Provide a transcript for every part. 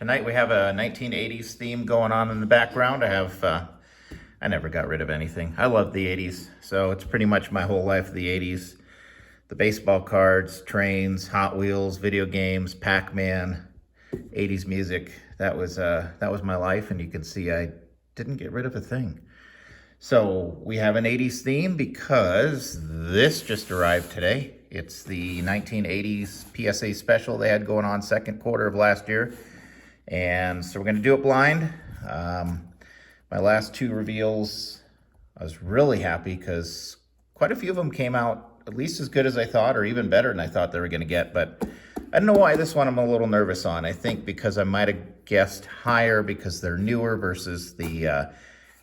Tonight we have a 1980s theme going on in the background. I never got rid of anything. I love the 80s, so it's pretty much my whole life, the 80s. The baseball cards, trains, Hot Wheels, video games, Pac-Man, 80s music. That was my life, and you can see I didn't get rid of a thing. So we have an 80s theme because this just arrived today. It's the 1980s PSA special they had going on second quarter of last year. And so we're going to do it blind. My last two reveals, I was really happy because quite a few of them came out at least as good as I thought, or even better than I thought they were going to get. But I don't know why this one I'm a little nervous on. I think because I might have guessed higher because they're newer versus the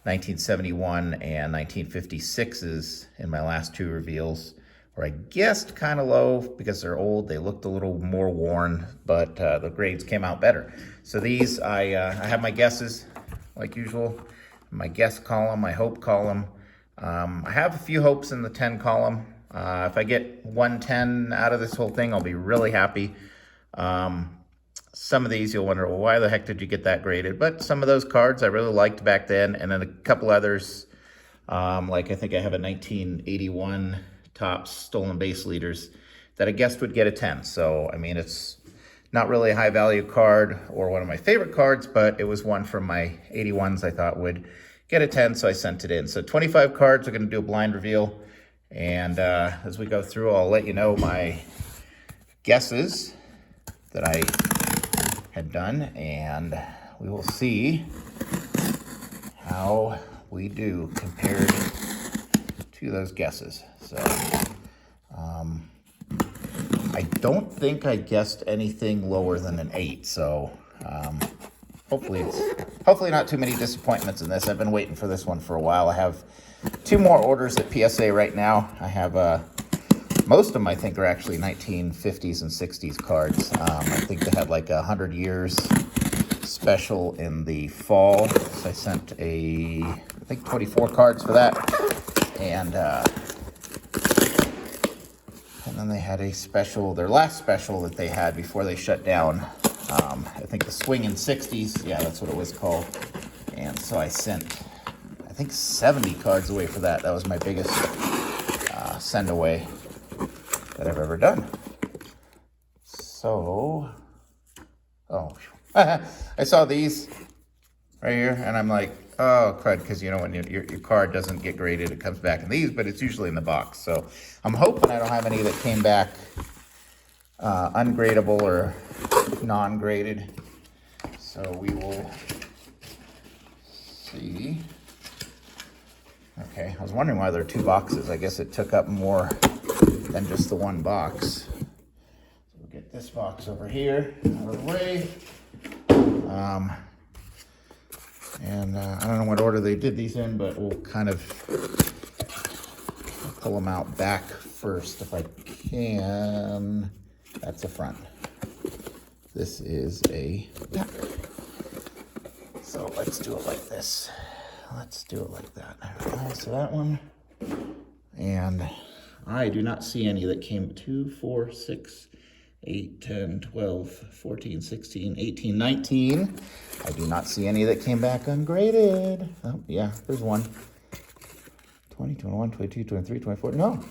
1971 and 1956s in my last two reveals. Or I guessed kind of low because they're old. They looked a little more worn, but the grades came out better. So these, I have my guesses, like usual. My guess column, my hope column. I have a few hopes in the 10 column. If I get 110 out of this whole thing, I'll be really happy. Some of these you'll wonder, well, why the heck did you get that graded? But some of those cards I really liked back then, and then a couple others, like I think I have a 1981 Topps stolen base leaders that I guessed would get a 10. So, I mean, it's not really a high value card or one of my favorite cards, but it was one from my 81s I thought would get a 10, so I sent it in. So 25 cards, we're going to do a blind reveal. And as we go through, I'll let you know my guesses that I had done, and we will see how we do compared to those guesses. So I don't think I guessed anything lower than an 8. So hopefully not too many disappointments in this. I've been waiting for this one for a while. I have 2 more orders at PSA right now. I have most of them I think are actually 1950s and 60s cards. I think they had like a 100 years special in the fall. So I sent I think 24 cards for that. And then they had a special, their last special that they had before they shut down. I think the Swingin' 60s, yeah, that's what it was called. And so I sent, I think 70 cards away for that. That was my biggest send away that I've ever done. So, I saw these right here, and I'm like, oh, crud, because you know when your card doesn't get graded, it comes back in these, but it's usually in the box. So I'm hoping I don't have any that came back ungradable or non-graded. So we will see. Okay, I was wondering why there are 2 boxes. I guess it took up more than just the one box. So we'll get this box over here out of the way. I don't know what order they did these in, but we'll kind of pull them out back first if I can. That's the front. This is a back. So let's do it like this. Let's do it like that. There we go. So that one. And I do not see any that came 2, 4, 6, 8, 10, 12, 14, 16, 18, 19. I do not see any that came back ungraded. Oh, yeah, there's one. 20, 21, 22, 23, 24. No,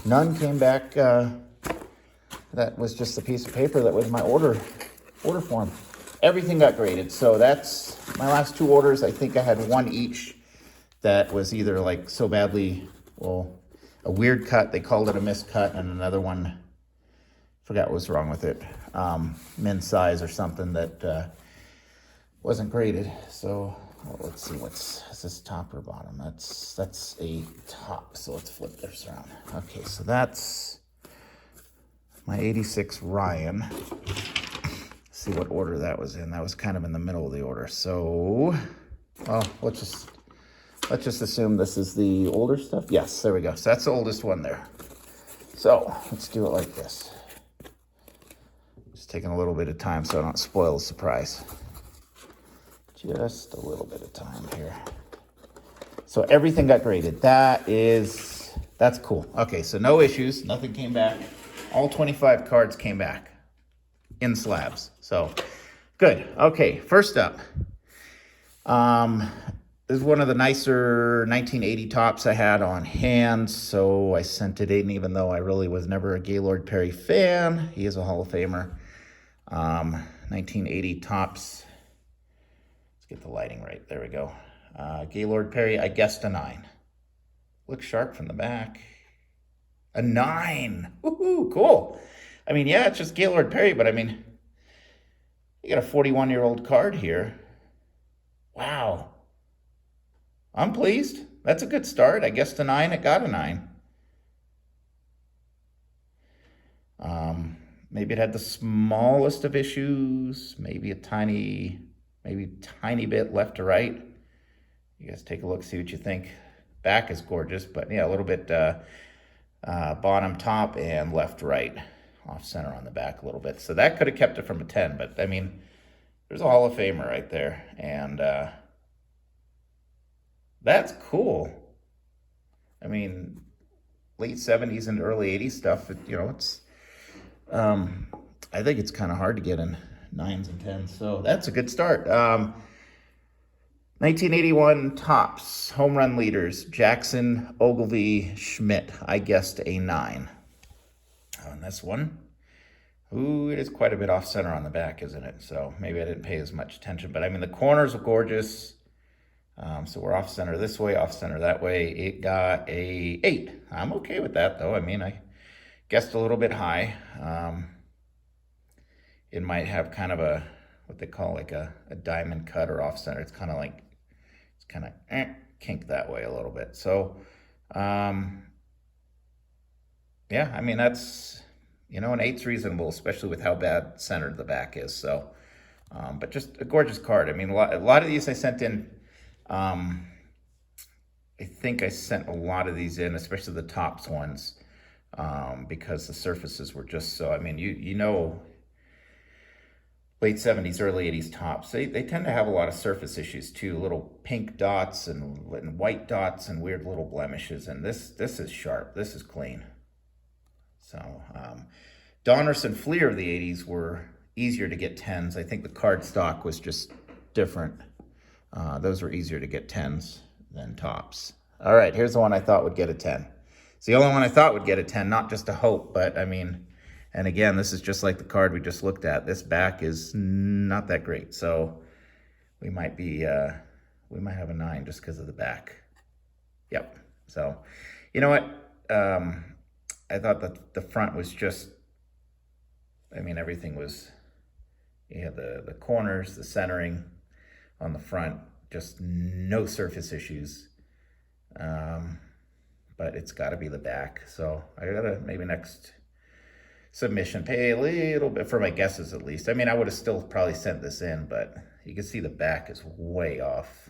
none came back. That was just a piece of paper that was my order form. Everything got graded. So that's my last 2 orders. I think I had 1 each that was either like so badly, well, a weird cut. They called it a miscut, and another one, forgot what was wrong with it. Men's size or something that wasn't graded. So let's see, is this top or bottom? That's a top. So let's flip this around. Okay, so that's my 86 Ryan. See what order that was in. That was kind of in the middle of the order. So, well, let's just assume this is the older stuff. Yes, there we go. So that's the oldest one there. So let's do it like this. Just taking a little bit of time so I don't spoil the surprise. Just a little bit of time here. So everything got graded. That's cool. Okay, so no issues. Nothing came back. All 25 cards came back in slabs. So Good. Okay, first up. This is one of the nicer 1980 tops I had on hand, so I sent it in even though I really was never a Gaylord Perry fan. He is a Hall of Famer. 1980 tops. Let's get the lighting right. There we go. Gaylord Perry, I guessed a 9. Looks sharp from the back. A 9. Woohoo, cool. I mean, yeah, it's just Gaylord Perry, but I mean, you got a 41-year-old card here. Wow. I'm pleased. That's a good start. I guessed a 9. It got a 9. Maybe it had the smallest of issues. Maybe a tiny bit left to right. You guys take a look, see what you think. Back is gorgeous, but yeah, a little bit bottom, top, and left, right. Off center on the back a little bit. So that could have kept it from a 10, but I mean, there's a Hall of Famer right there. And that's cool. I mean, late 70s and early 80s stuff, you know, it's, I think it's kind of hard to get in 9s and 10s. So that's a good start. 1981 tops, home run leaders, Jackson, Ogilvy, Schmidt. I guessed a 9 on this one. Ooh, it is quite a bit off center on the back, isn't it? So maybe I didn't pay as much attention, but I mean, the corners are gorgeous. So we're off center this way, off center that way. It got a 8. I'm okay with that though. I mean, I guessed a little bit high. It might have kind of a, what they call like a diamond cut or off center. It's kind of like, it's kind of kinked that way a little bit. So, yeah, I mean, that's, you know, an 8's reasonable, especially with how bad centered the back is. So, but just a gorgeous card. I mean, a lot of these I sent in, I think I sent a lot of these in, especially the tops ones, because the surfaces were just so, I mean, you know, late 70s, early 80s tops, they tend to have a lot of surface issues too, little pink dots and white dots and weird little blemishes. And this is sharp, this is clean. So, Donruss and Fleer of the 80s were easier to get 10s. I think the card stock was just different. Those were easier to get 10s than tops. All right, here's the one I thought would get a 10. It's the only one I thought would get a 10, not just a hope, but I mean, and again, this is just like the card we just looked at. This back is not that great, so we might be, we might have a 9 just because of the back. Yep. So, you know what? I thought that the front was just, I mean, everything was, you had the corners, the centering on the front, just no surface issues. But it's got to be the back. So I gotta, maybe next submission, pay a little bit for my guesses at least. I mean, I would have still probably sent this in, but you can see the back is way off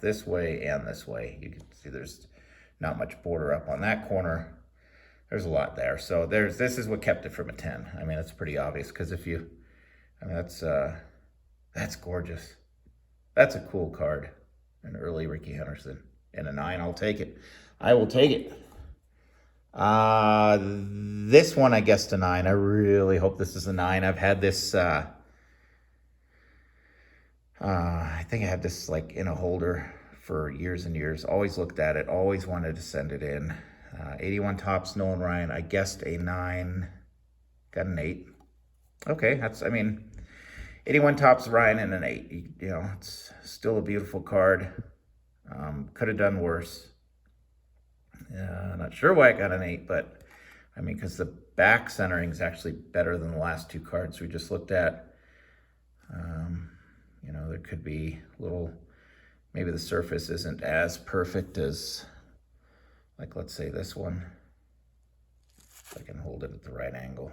this way and this way. You can see there's not much border up on that corner. There's a lot there. So this is what kept it from a 10. I mean, it's pretty obvious because if you, I mean, that's gorgeous. That's a cool card. An early Rickey Henderson. And a 9, I'll take it. I will take it. This one I guessed a 9. I really hope this is a 9. I've had this, I think I had this like in a holder for years and years. Always looked at it. Always wanted to send it in. 81 tops, Nolan Ryan. I guessed a 9. Got an 8. Okay, that's, I mean, 81 tops, Ryan, and an 8. You know, it's still a beautiful card. Could have done worse. Not sure why I got an 8, but I mean, because the back centering is actually better than the last 2 cards we just looked at. You know, there could be little, maybe the surface isn't as perfect as, like, let's say this one. If I can hold it at the right angle.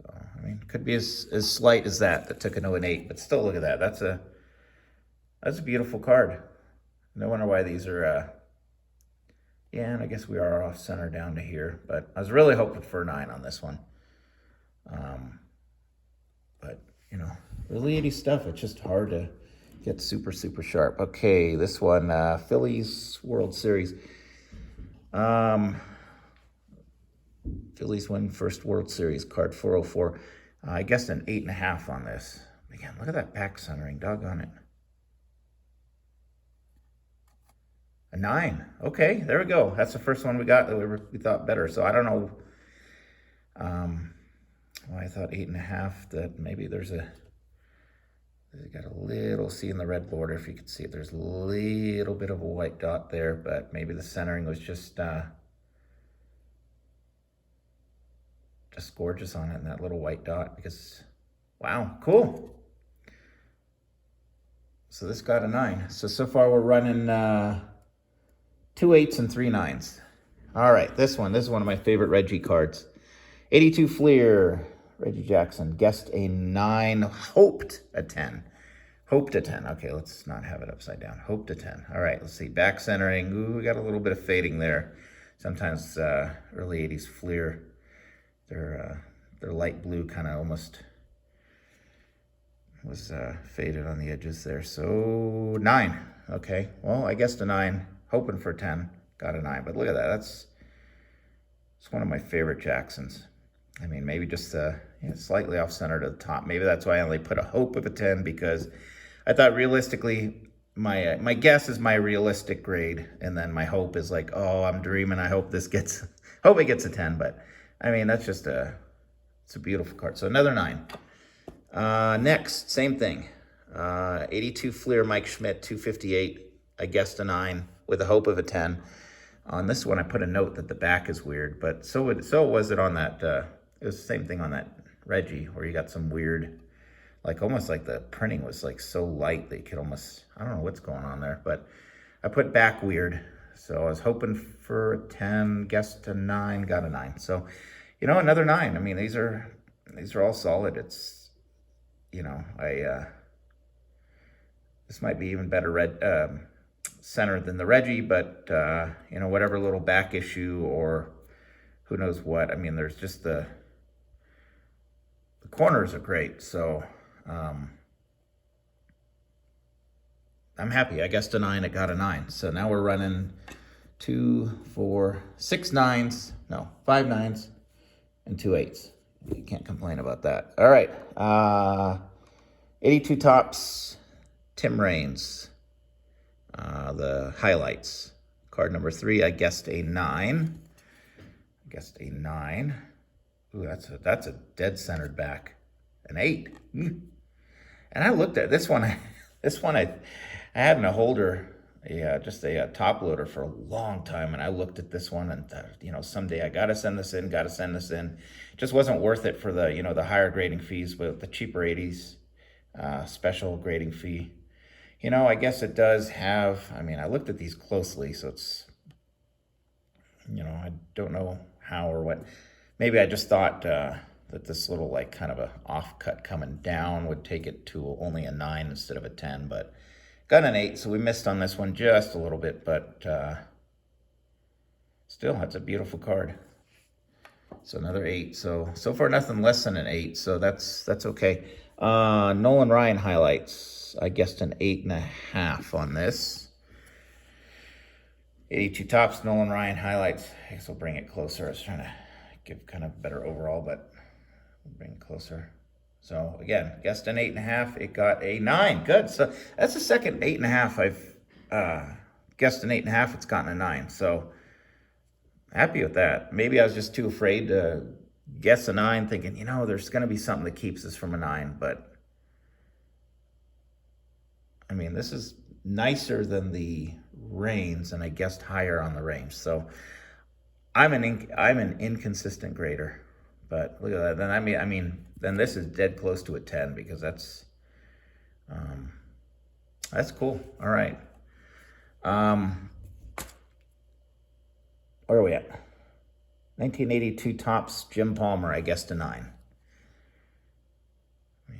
So, I mean, could be as slight as that took an 8, but still, look at that. That's a beautiful card. No wonder why these are, yeah, and I guess we are off center down to here, but I was really hoping for a 9 on this one. But, you know, early 80s stuff, it's just hard to get super, super sharp. Okay, this one, Phillies World Series. Phillies win first World Series, card 404. I guessed an 8.5 on this. Again, look at that back centering, doggone it. A 9. Okay, there we go. That's the first one we got that we thought better. So I don't know why I thought 8.5, that maybe there's got a little, see in the red border, if you can see it, there's a little bit of a white dot there, but maybe the centering was just gorgeous on it, and that little white dot, because, wow, cool. So this got a 9. So far we're running 2 8s and 3 9s. All right, this is one of my favorite Reggie cards. 82 Fleer, Reggie Jackson, guessed a 9, hoped a 10. Hoped a 10. Okay, let's not have it upside down. Hoped a 10. All right, let's see. Back centering. Ooh, we got a little bit of fading there. Sometimes early 80s Fleer, they're light blue, kind of almost was faded on the edges there. So 9. Okay, well, I guessed a 9, hoping for a 10. Got a 9, but look at that. It's one of my favorite Jacksons. I mean, maybe just slightly off center to the top. Maybe that's why I only put a hope of a 10, because I thought realistically, my guess is my realistic grade, and then my hope is like, oh, I'm dreaming. I hope it gets a 10. But I mean, that's just it's a beautiful card. So another 9. Next, same thing. 82 Fleer, Mike Schmidt, 258. I guessed a 9 with a hope of a 10. On this one, I put a note that the back is weird, but so was it on that. It was the same thing on that Reggie, where you got some weird, like almost like the printing was like so light that you could almost, I don't know what's going on there, but I put back weird. So I was hoping for a 10, guessed a 9, got a 9. So, another 9. I mean, these are all solid. It's, this might be even better center than the Reggie, but whatever little back issue or who knows what. I mean, there's just the corners are great. So I'm happy. I guessed a 9, it got a 9. So now we're running 2, 4, 6 9s, no, 5 9s and 2 8s. You can't complain about that. All right. 82 Tops, Tim Raines. The highlights. Card number 3, I guessed a 9. Ooh, that's a dead centered back. An 8. And I looked at this one. I had in a holder, just a top loader for a long time, and I looked at this one and thought, someday I gotta send this in. It just wasn't worth it for the the higher grading fees, but the cheaper 80s special grading fee. I guess it does have, I looked at these closely, so it's, I don't know how or what. Maybe I just thought that this little, like, kind of a off-cut coming down would take it to only a 9 instead of a 10, but got an 8, so we missed on this one just a little bit, but still, that's a beautiful card. So another 8. So far, nothing less than an 8, so that's okay. Nolan Ryan highlights. I guessed an 8.5 on this. 82 Tops, Nolan Ryan highlights. I guess I'll bring it closer. I was trying to give kind of better overall, but we'll bring it closer. So again, guessed an 8.5. It got a 9. Good. So that's the second 8.5 I've guessed an 8.5. It's gotten a 9. So happy with that. Maybe I was just too afraid to guess a 9, thinking, there's going to be something that keeps us from a 9, but I mean, this is nicer than the Rains, and I guessed higher on the range. So I'm an inconsistent grader, but look at that. Then then this is dead close to a 10, because that's cool. All right. Where are we at? 1982 Tops, Jim Palmer. I guessed a 9.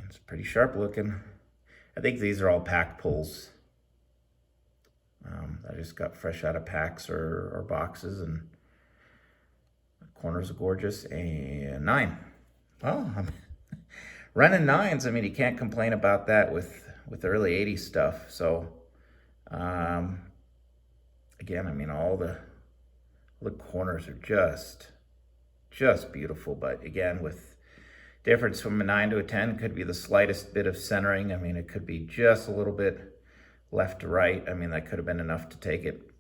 It's pretty sharp looking. I think these are all pack pulls. I just got fresh out of packs or boxes, and the corners are gorgeous. And 9. Well, I'm running 9s. You can't complain about that with early 80s stuff. So, again, all the corners are just beautiful. But again, with Difference from a 9 to a 10 could be the slightest bit of centering. I mean, it could be just a little bit left to right. I mean, that could have been enough to take it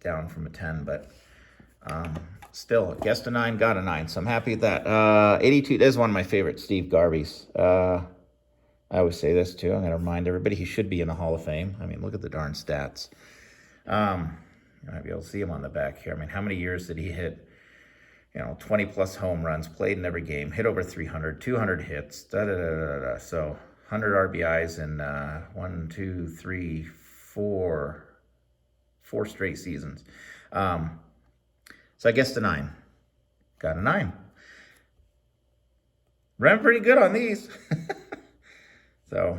down from a 10, but still, guessed a 9, got a 9, so I'm happy with that. 82, this is one of my favorites, Steve Garvey's. I always say this too. I'm going to remind everybody he should be in the Hall of Fame. I mean, look at the darn stats. You might be able to see him on the back here. I mean, how many years did he hit? 20 plus home runs, played in every game, hit over 300, 200 hits, So 100 RBIs in 4 straight seasons. So I guessed a 9. Got a 9. Ran pretty good on these. So,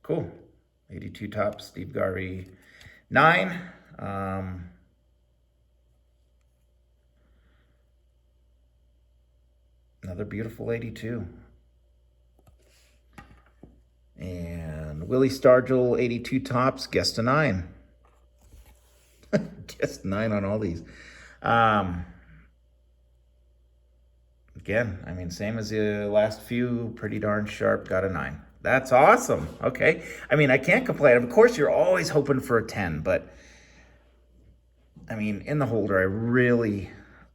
cool. 82 tops, Steve Garvey. 9. Another beautiful 82. And Willie Stargell, 82 tops, guessed a 9. Guessed 9 on all these. Again, I mean, same as the last few, pretty darn sharp, got a 9. That's awesome. Okay. I mean, I can't complain. Of course, you're always hoping for a 10, but I mean, in the holder,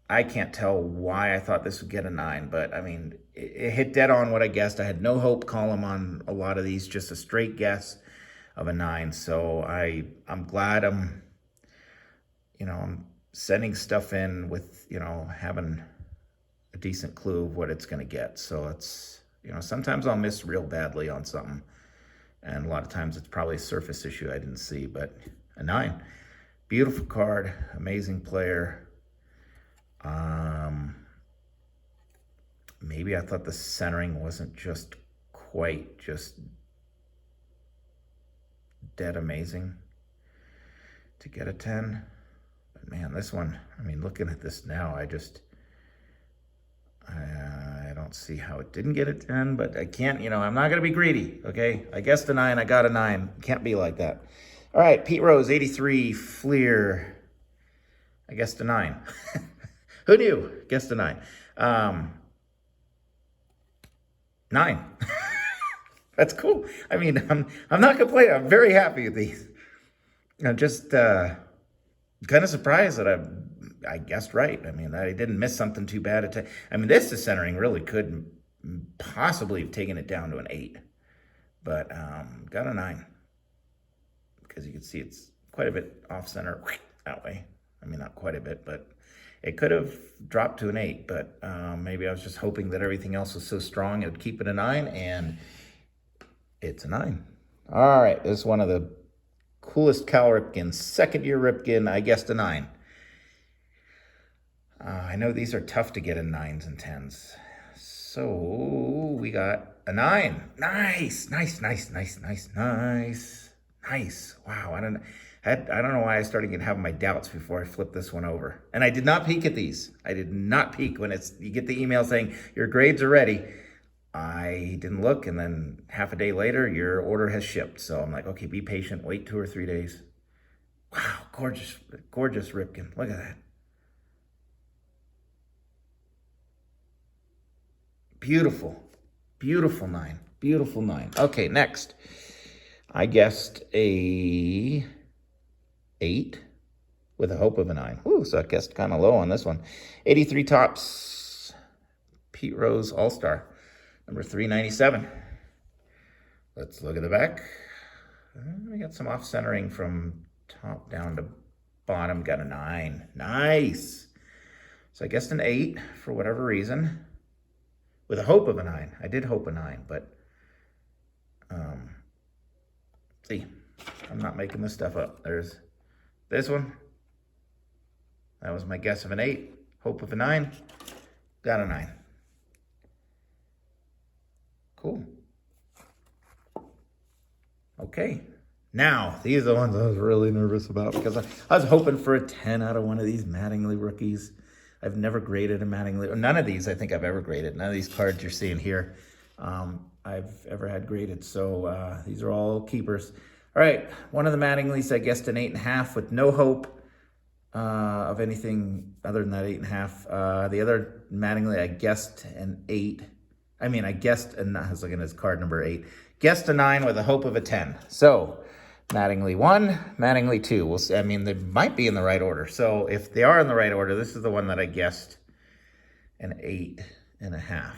I can't tell why I thought this would get a 9, but I mean, it hit dead on what I guessed. I had no hope column on a lot of these, just a straight guess of a 9. So I'm glad I'm sending stuff in with, having a decent clue of what it's going to get. So it's, sometimes I'll miss real badly on something. And a lot of times it's probably a surface issue I didn't see, but a 9. Beautiful card, amazing player. Maybe I thought the centering wasn't just quite just dead amazing to get a 10. But man, this one, I mean, looking at this now, I don't see how it didn't get a 10, but I can't, I'm not going to be greedy, okay? I guessed a 9, I got a 9. Can't be like that. All right, Pete Rose, 83, Fleer. I guessed a 9. Who knew? Guessed a 9. 9. That's cool. I mean, I'm not complaining. I'm very happy with these. I'm just kind of surprised that I guessed right. I mean, I didn't miss something too bad. I mean, this is centering really could possibly have taken it down to an 8, but got a 9 because you can see it's quite a bit off center that way. I mean, not quite a bit, but it could have dropped to an 8, but maybe I was just hoping that everything else was so strong it would keep it a 9, and it's a 9. All right, this is one of the coolest Cal Ripken, second-year Ripken. I guessed a 9. I know these are tough to get in 9s and 10s. So we got a 9. Nice. Wow, I don't know why I started having my doubts before I flipped this one over. And I did not peek at these. I did not peek when you get the email saying your grades are ready. I didn't look, and then half a day later, your order has shipped. So I'm like, okay, be patient, wait 2 or 3 days. Wow, gorgeous Ripken. Look at that. Beautiful 9. Beautiful 9. Okay, next. I guessed a 8 with a hope of a 9. Ooh, so I guessed kind of low on this one. 83 tops, Pete Rose All-Star, number 397. Let's look at the back. We got some off-centering from top down to bottom. Got a 9. Nice. So I guessed an 8 for whatever reason with a hope of a 9. I did hope a 9, but see, I'm not making this stuff up. There's this one. That was my guess of an 8. Hope of a 9. Got a 9. Cool. Okay. Now, these are the ones I was really nervous about because I was hoping for a 10 out of one of these Mattingly rookies. I've never graded a Mattingly. None of these I think I've ever graded. None of these cards you're seeing here I've ever had graded. So these are all keepers. All right, one of the Mattinglys I guessed an 8.5 with no hope of anything other than that 8.5. The other Mattingly I guessed an 8. I mean, I guessed, and I was looking at his card number 8. Guessed a 9 with a hope of a 10. So, Mattingly 1, Mattingly 2. We'll see. I mean, they might be in the right order. So, if they are in the right order, this is the one that I guessed an 8.5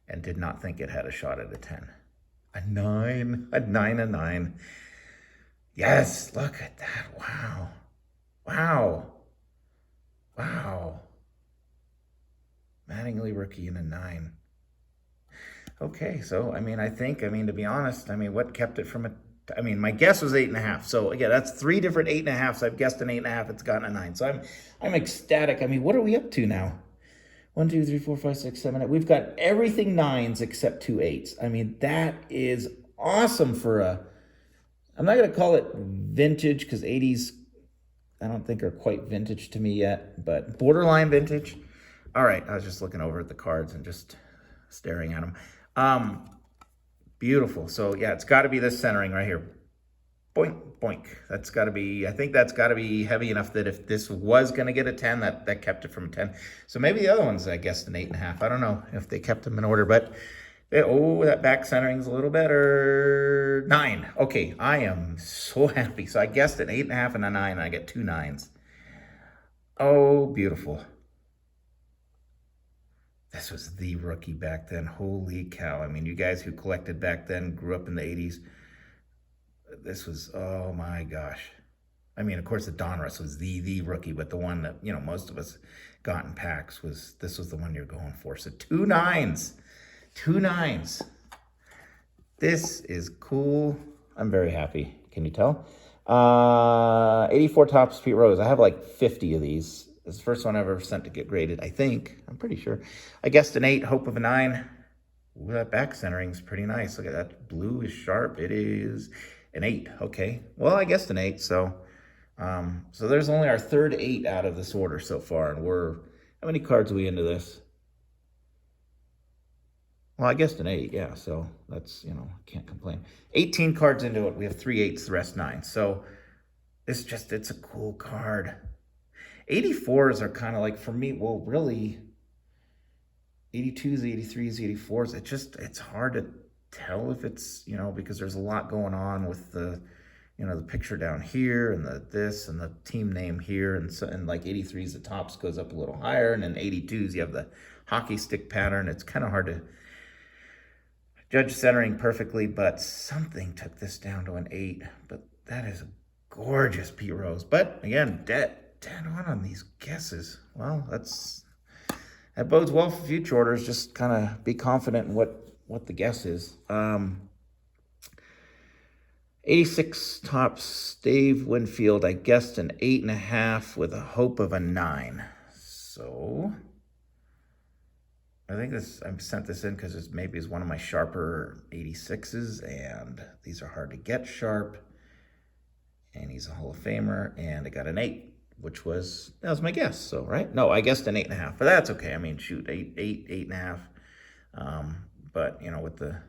and did not think it had a shot at a 10. A 9, a 9. Yes, look at that. Wow. Wow. Wow. Mattingly rookie in a 9. Okay, so, I mean, to be honest, I mean, what kept it from my guess was 8.5. So, again, that's 3 different 8.5s. I've guessed an 8.5. It's gotten a 9. So, I'm ecstatic. I mean, what are we up to now? 1, 2, 3, 4, 5, 6, 7, 8. We've got everything 9s except 2 8s. I mean, that is awesome for I'm not going to call it vintage because 80s, I don't think are quite vintage to me yet, but borderline vintage. All right, I was just looking over at the cards and just staring at them. Beautiful. So, yeah, it's got to be this centering right here. Boink, boink. That's got to be, I think that's got to be heavy enough that if this was going to get a 10, that kept it from a 10. So maybe the other ones, I guessed an 8.5. I don't know if they kept them in order, but, that back centering's a little better. 9. Okay, I am so happy. So I guessed an 8.5 and a 9, and I get 2 9s. Oh, beautiful. This was the rookie back then. Holy cow. I mean, you guys who collected back then, grew up in the 80s. This was, oh my gosh. I mean, of course, the Donruss was the rookie, but the one that, most of us got in packs this was the one you're going for. So 2 9s. 2 9s. This is cool. I'm very happy. Can you tell? 84 Topps Pete Rose. I have like 50 of these. It's the first one I've ever sent to get graded, I think. I'm pretty sure. I guessed an 8, hope of a 9. Ooh, that back centering's pretty nice. Look at that. Blue is sharp. It is an 8. Okay. Well, I guessed an 8. So there's only our third 8 out of this order so far. And how many cards are we into this? Well, I guessed an 8. Yeah. So that's, can't complain. 18 cards into it. We have 3 8s, the rest 9. So it's a cool card. 84s are kind of like, for me, well, really, 82s, 83s, 84s, it's hard to tell if it's, because there's a lot going on with the, the picture down here and this and the team name here. And like 83s, the tops goes up a little higher. And then 82s, you have the hockey stick pattern. It's kind of hard to judge centering perfectly, but something took this down to an 8. But that is a gorgeous Pete Rose. But again, dead on these guesses. Well, that bodes well for future orders. Just kind of be confident in what the guess is. 86 Topps Dave Winfield. I guessed an 8.5 with a hope of a 9. So I think I sent this in because maybe is one of my sharper 86s, and these are hard to get sharp. And he's a Hall of Famer, and I got an 8. That was my guess. So, right? No, I guessed an 8.5, but that's okay. I mean, shoot, 8.5. But, with the,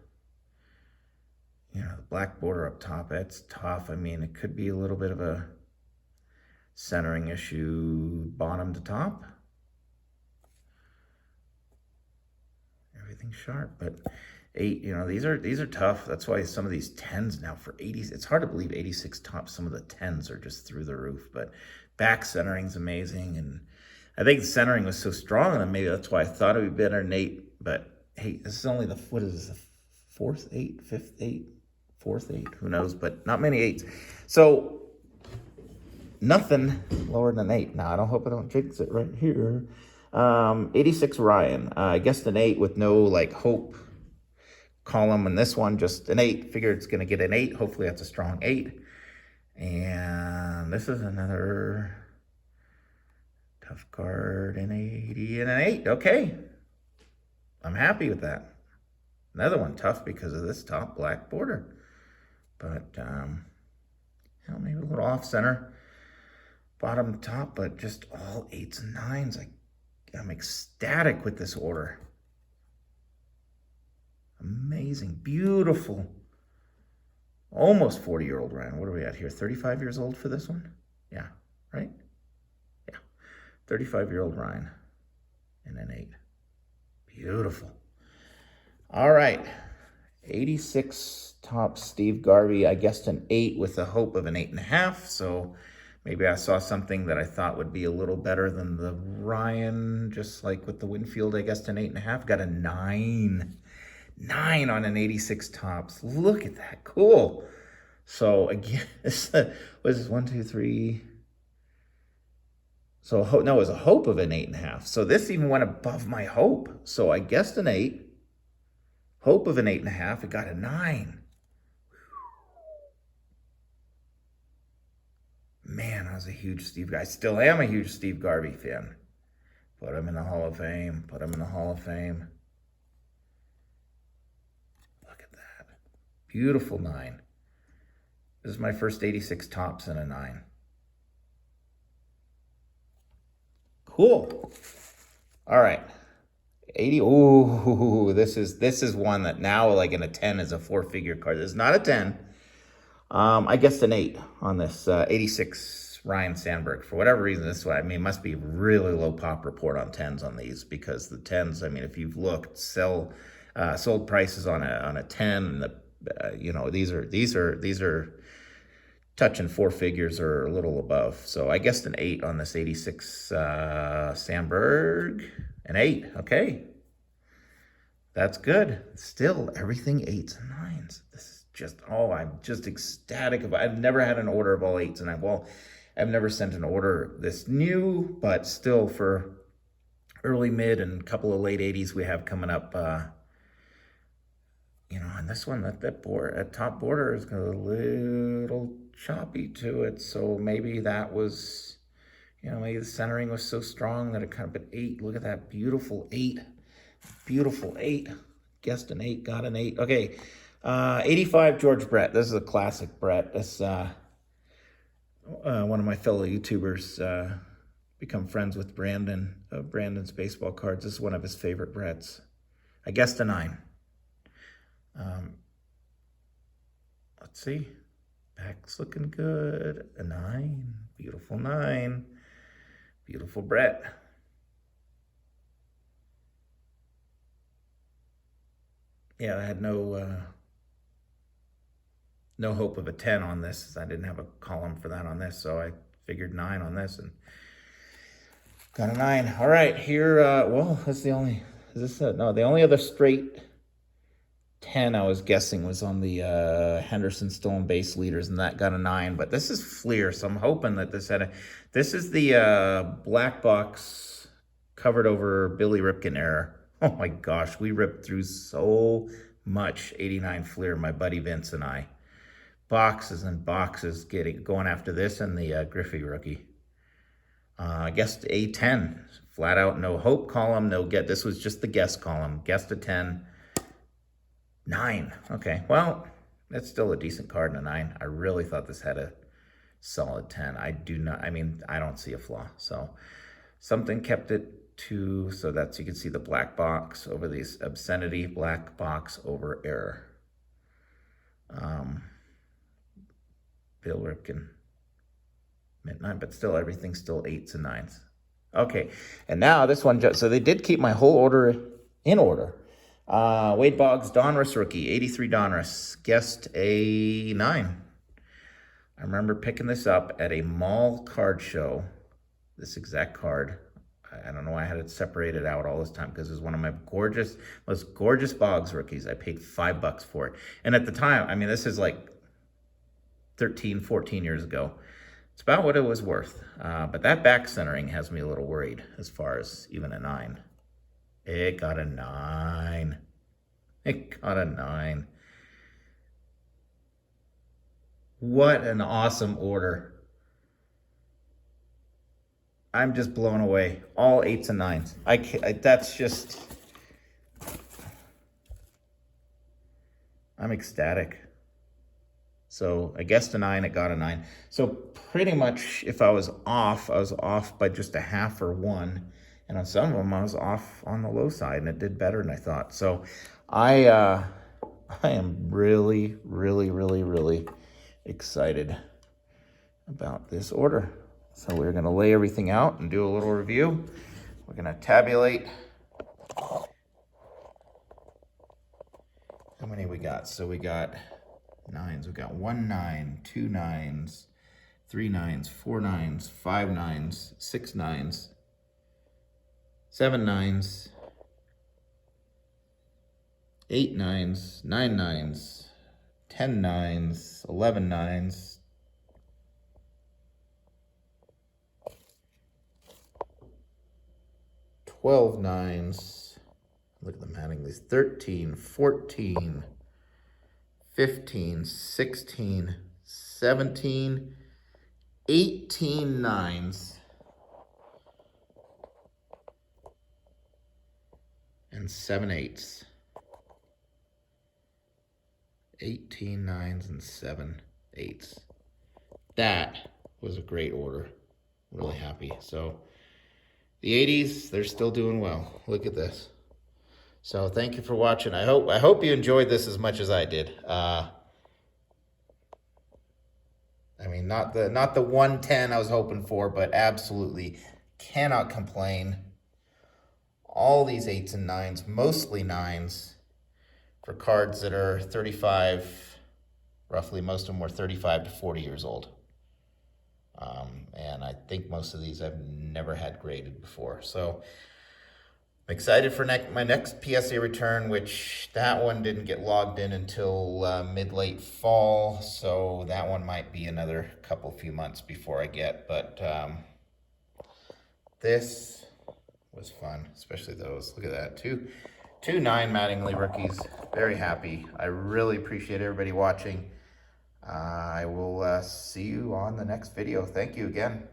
the black border up top, that's tough. I mean, it could be a little bit of a centering issue, bottom to top. Everything's sharp, but 8, these are tough. That's why some of these 10s now for 80s, it's hard to believe 86 Topps, some of the 10s are just through the roof, but back centering's amazing. And I think the centering was so strong, and maybe that's why I thought it would be better than 8. But hey, this is only the 4th 8, 5th 8, 4th 8, who knows, but not many 8s. So nothing lower than 8. Now, I hope I don't jinx it right here. 86 Ryan. I guessed an 8 with no hope column, and this one just an 8. Figured it's going to get an 8. Hopefully that's a strong 8. And this is another tough card, an 80 and an 8. Okay. I'm happy with that. Another one tough because of this top black border. But, maybe a little off center. Bottom top, but just all 8s and 9s. I'm ecstatic with this order. Amazing. Beautiful. Almost 40-year-old Ryan. What are we at here? 35 years old for this one? Yeah, right? Yeah. 35-year-old Ryan and an 8. Beautiful. All right, 86 top Steve Garvey. I guessed an 8 with the hope of an 8.5. So maybe I saw something that I thought would be a little better than the Ryan, just like with the Winfield. I guessed an 8.5. Got a 9. 9 on an 86 tops. Look at that. Cool. So again, what is this? 1, 2, 3. So no, it was a hope of an 8.5. So this even went above my hope. So I guessed an 8. Hope of an 8.5. It got a 9. Man, I was a huge Steve guy. I still am a huge Steve Garvey fan. Put him in the Hall of Fame. Put him in the Hall of Fame. Look at that. Beautiful 9. This is my first 86 tops and a 9. Cool. All right. 80. Ooh, this is one that now, like in a 10, is a 4-figure card. This is not a 10. I guessed an 8 on this 86 Ryan Sandberg. For whatever reason, this one, I mean, must be really low pop report on 10s on these, because the 10s, I mean, if you've looked, sold prices on a 10, and the these are touching 4 figures or a little above. So I guessed an 8 on this 86 Sandberg. An 8, okay. That's good. Still, everything 8s and 9s. This is just, I'm just ecstatic. I've never had an order of all 8s, and I've never sent an order this new, but still for early, mid, and a couple of late 80s we have coming up. And this one, that top border is got a little choppy to it, so maybe that was, maybe the centering was so strong that it kind of, but 8, look at that beautiful 8. Beautiful 8. Guessed an 8, got an 8. Okay, 85 George Brett. This is a classic Brett. This one of my fellow YouTubers become friends with Brandon of Brandon's Baseball Cards. This is one of his favorite Bretts. I guessed a 9. Let's see. Back's looking good. A 9. Beautiful 9. Beautiful Brett. Yeah, I had no hope of a 10 on this. I didn't have a column for that on this, so I figured 9 on this and got a 9. All right, here, well, that's the only, is this it? No, the only other straight 10 I was guessing was on the Henderson stolen base leaders, and that got a 9. But this is Fleer, so I'm hoping that this is the black box covered over Billy Ripken error. Oh my gosh, we ripped through so much 89 Fleer, my buddy Vince and I. Boxes and boxes going after this and the Griffey rookie. I guessed a 10. Flat out no hope column, this was just the guess column. Guessed a 10. 9. Okay, well, that's still a decent card and a 9. I really thought this had a solid 10. I don't see a flaw. So something kept it to, so that's, you can see the black box over these obscenity, black box over error. Bill Ripken, mid-9, but still everything's still 8s and 9s. Okay, and now this one, so they did keep my whole order in order. Wade Boggs, Donruss rookie, 83 Donruss, guessed a 9. I remember picking this up at a mall card show, this exact card. I don't know why I had it separated out all this time, because it was one of my most gorgeous Boggs rookies. I paid $5 for it. And at the time, this is like 13, 14 years ago. It's about what it was worth. But that back centering has me a little worried as far as even a 9. It got a 9. It got a 9. What an awesome order. I'm just blown away. All 8s and 9s. That's just, I'm ecstatic. So I guessed a 9, it got a 9. So pretty much if I was off by just a half or 1. And on some of them, I was off on the low side, and it did better than I thought. So I am really, really, really, really excited about this order. So we're going to lay everything out and do a little review. We're going to tabulate how many we got? So we got nines. We got 1 9, 2 9s, 3 9s, 4 9s, 5 9s, 6 9s, 7 9s, 8 9s, 9 9s, 10 9s, 11 9s, 12 9s. Look at them adding these. 13, 14, 15, 16, 17, 18 nines, and 7 8s. 18 nines and 7 8s. That was a great order. Really happy. So the 80s, they're still doing well. Look at this. So thank you for watching. I hope you enjoyed this as much as I did. I mean, not the 110 I was hoping for, but absolutely cannot complain. All these 8s and 9s, mostly 9s, for cards that are 35, roughly most of them were 35 to 40 years old. And I think most of these I've never had graded before. So I'm excited for my next PSA return, which that one didn't get logged in until mid-late fall. So that one might be another few months before I get. But this was fun, especially those. Look at that, two 9 Mattingly rookies. Very happy. I really appreciate everybody watching. I will see you on the next video. Thank you again.